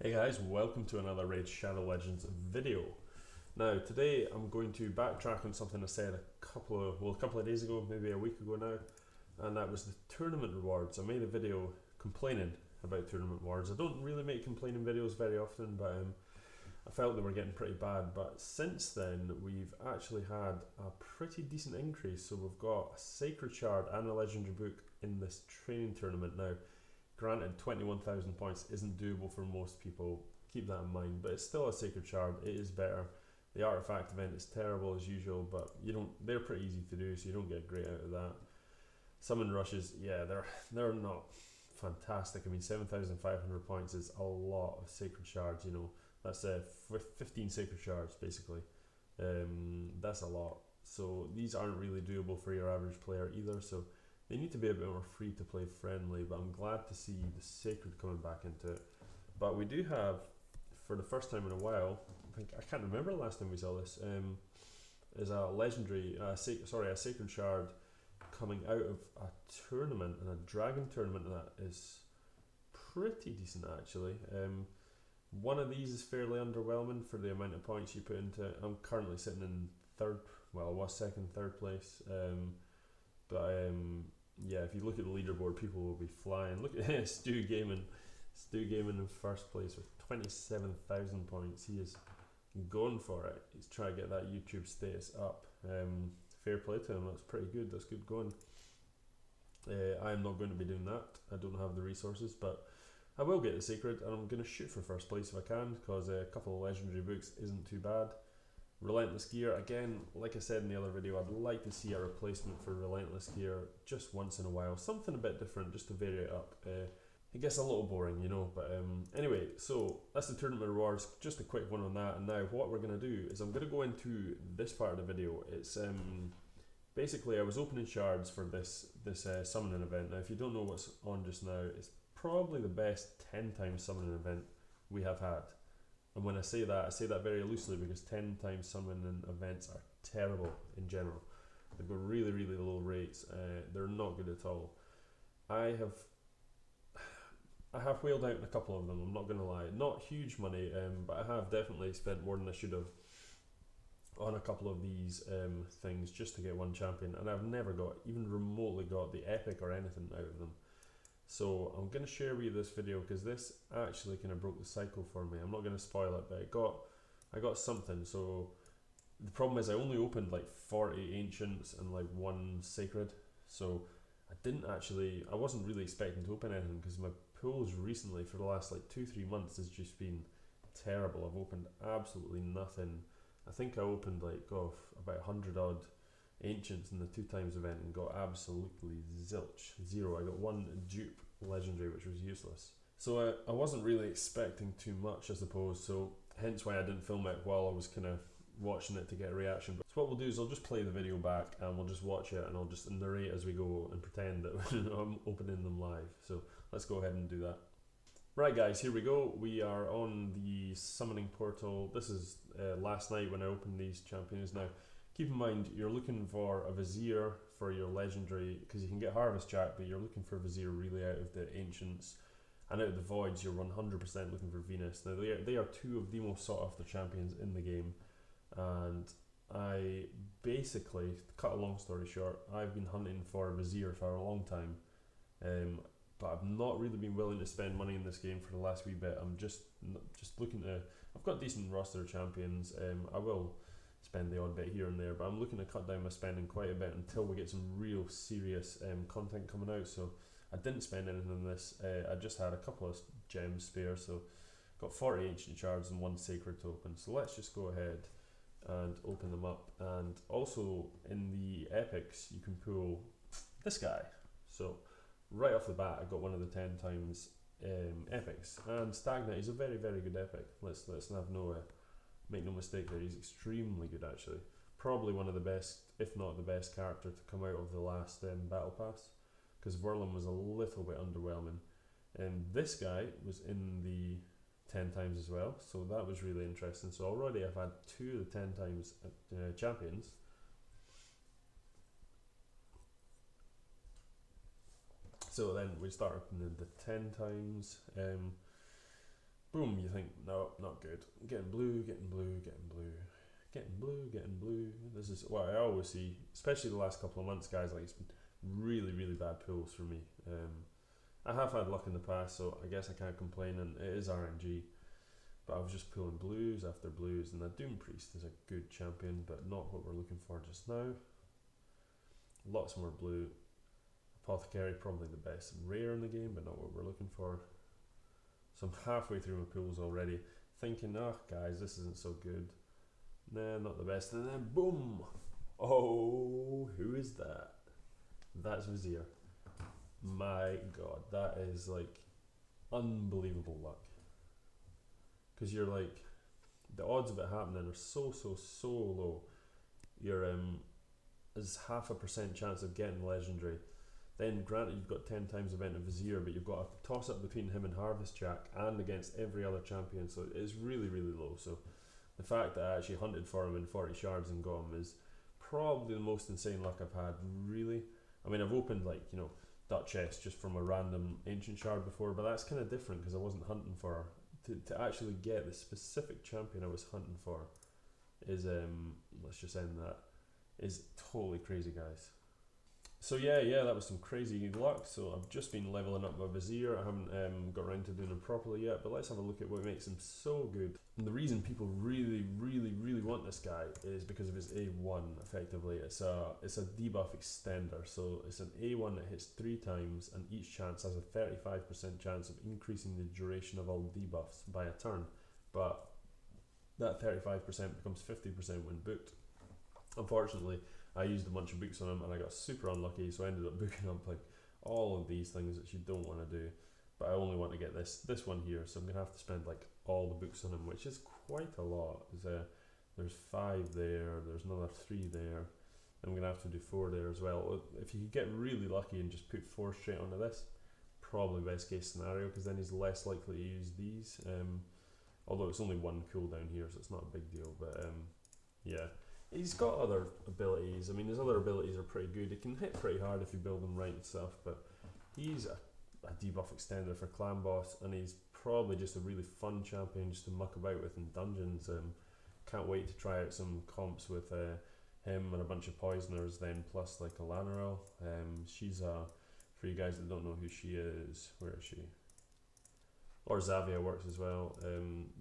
Hey guys, welcome to another Raid Shadow Legends video. Now today I'm going to backtrack on something I said a couple of days ago, maybe a week ago now, and that was the tournament rewards. I made a video complaining about tournament rewards. I don't really make complaining videos very often, but I felt they were getting pretty bad. But since then we've actually had a pretty decent increase, so we've got a Sacred Shard and a Legendary Book in this training tournament now. Granted, 21,000 points isn't doable for most people, keep that in mind, but it's still a Sacred Shard, it is better. The artifact event is terrible as usual, but they're pretty easy to do, so you don't get great out of that. Summon rushes, yeah, they're not fantastic. I mean, 7,500 points is a lot of Sacred Shards, you know. That's 15 Sacred Shards, basically. That's a lot. So these aren't really doable for your average player either, so they need to be a bit more free to play friendly, but I'm glad to see the Sacred coming back into it. But we do have, for the first time in a while, I can't remember the last time we saw this, is a legendary, a Sacred Shard coming out of a tournament, and a Dragon tournament that is pretty decent actually. One of these is fairly underwhelming for the amount of points you put into it. I'm currently sitting in third, well I was second, third place. Yeah, if you look at the leaderboard, people will be flying. Look at Stu Gaiman in first place with 27,000 points. He is going for it. He's trying to get that YouTube status up. Fair play to him. That's pretty good. That's good going. I am not going to be doing that. I don't have the resources, but I will get the Sacred, and I'm going to shoot for first place if I can, because a couple of legendary books isn't too bad. Relentless Gear, again, like I said in the other video, I'd like to see a replacement for Relentless Gear just once in a while. Something a bit different, just to vary it up. It gets a little boring, you know, but anyway, so that's the tournament rewards, just a quick one on that. And now what we're going to do is I'm going to go into this part of the video. It's basically I was opening shards for this summoning event. Now if you don't know what's on just now, it's probably the best 10 times summoning event we have had. And when I say that very loosely, because 10 times summoning events are terrible in general. They've got really, really low rates. They're not good at all. I have whaled out in a couple of them, I'm not going to lie. Not huge money, but I have definitely spent more than I should have on a couple of these things just to get one champion. And I've never even remotely got the epic or anything out of them. So I'm going to share with you this video, because this actually kind of broke the cycle for me. I'm not going to spoil it, but I got something. So the problem is I only opened like 40 ancients and like one sacred. So I wasn't really expecting to open anything, because my pools recently for the last like 2-3 months has just been terrible. I've opened absolutely nothing. I think I opened like about 100 odd ancients in the 2 times event and got absolutely zilch, zero. I got one dupe legendary, which was useless. So I wasn't really expecting too much, I suppose, so hence why I didn't film it while I was kind of watching it to get a reaction. So what we'll do is I'll just play the video back and we'll just watch it, and I'll just narrate as we go and pretend that I'm opening them live. So let's go ahead and do that. Right guys, here we go. We are on the summoning portal. This is last night when I opened these champions. Now keep in mind, you're looking for a Vizier for your legendary, because you can get Harvest Jack, but you're looking for Vizier really out of the Ancients. And out of the Voids, you're 100% looking for Venus. Now, they are 2 of the most sought after champions in the game. And I basically, to cut a long story short, I've been hunting for a Vizier for a long time. But I've not really been willing to spend money in this game for the last wee bit. I'm just looking to, I've got decent roster champions. I will spend the odd bit here and there, but I'm looking to cut down my spending quite a bit until we get some real serious content coming out. So I didn't spend anything on this. I just had a couple of gems spare, so got 40 ancient shards and 1 sacred to open. So let's just go ahead and open them up. And also in the epics you can pull this guy. So right off the bat I got one of the 10 times epics, and Stagnate is a very, very good epic. Let's have make no mistake there, he's extremely good actually. Probably one of the best, if not the best character to come out of the last battle pass, because Verlin was a little bit underwhelming. And this guy was in the 10 times as well, so that was really interesting. So already I've had 2 of the 10 times champions. So then we start opening the 10 times. boom, you think, no, not good. Getting blue, getting blue, getting blue, getting blue, getting blue. This is what I always see, especially the last couple of months, guys. Like, it's been really, really bad pulls for me. I have had luck in the past, so I guess I can't complain, and it is RNG. But I was just pulling blues after blues, and the Doom Priest is a good champion, but not what we're looking for just now. Lots more blue. Apothecary, probably the best rare in the game, but not what we're looking for. So I'm halfway through my pools already, thinking, oh guys, this isn't so good. Nah, not the best. And then boom! Oh, who is that? That's Vizier. My god, that is like unbelievable luck. Because you're like, the odds of it happening are so low. You're there's 0.5% chance of getting legendary. Then granted you've got 10 times the event of Vizier, but you've got a toss up between him and Harvest Jack and against every other champion, so it's really low. So the fact that I actually hunted for him in 40 shards and got him is probably the most insane luck I've had, really. I mean, I've opened like, you know, that chest just from a random ancient shard before, but that's kind of different because I wasn't hunting for her. To actually get the specific champion I was hunting for is, let's just end that, is totally crazy, guys. So yeah, that was some crazy luck. So I've just been leveling up my Vizier. I haven't got around to doing him properly yet, but let's have a look at what makes him so good. And the reason people really want this guy is because of his A1. Effectively, it's a debuff extender. So it's an A1 that hits 3 times, and each chance has a 35% chance of increasing the duration of all debuffs by a turn. But that 35% becomes 50% when booked. Unfortunately, I used a bunch of books on him and I got super unlucky, so I ended up booking up like all of these things that you don't want to do. But I only want to get this one here, so I'm gonna have to spend like all the books on him, which is quite a lot. There's 5 there, there's another 3 there. I'm gonna have to do 4 there as well. If you could get really lucky and just put 4 straight onto this, probably best case scenario, because then he's less likely to use these. Although it's only 1 cooldown here, so it's not a big deal. But yeah. He's got other abilities. I mean, his other abilities are pretty good. He can hit pretty hard if you build him right and stuff, but he's a debuff extender for clan boss, and he's probably just a really fun champion just to muck about with in dungeons. Can't wait to try out some comps with him and a bunch of poisoners, then plus like a Lanarel. She's for you guys that don't know who she is, where is she? Or Xavia works as well.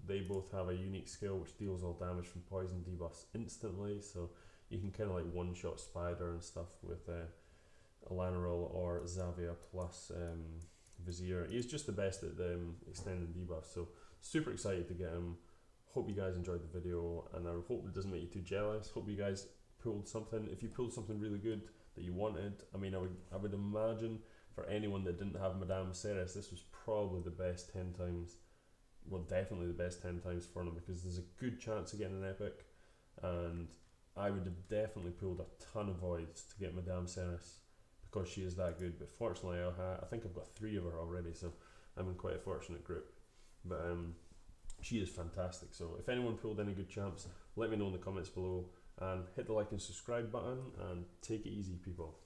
They both have a unique skill which deals all damage from poison debuffs instantly, so you can kind of like one-shot Spider and stuff with Lanarel or Xavia plus Vizier. He's just the best at extending debuffs, so super excited to get him. Hope you guys enjoyed the video, and I hope it doesn't make you too jealous. Hope you guys pulled something. If you pulled something really good that you wanted, I mean, I would imagine for anyone that didn't have Madame Ceres, this was probably the best 10 times, well, definitely the best 10 times for them, because there's a good chance of getting an epic, and I would have definitely pulled a ton of voids to get Madame Ceres because she is that good. But fortunately, I think I've got 3 of her already, so I'm in quite a fortunate group. But she is fantastic. So if anyone pulled any good champs, let me know in the comments below, and hit the like and subscribe button, and take it easy, people.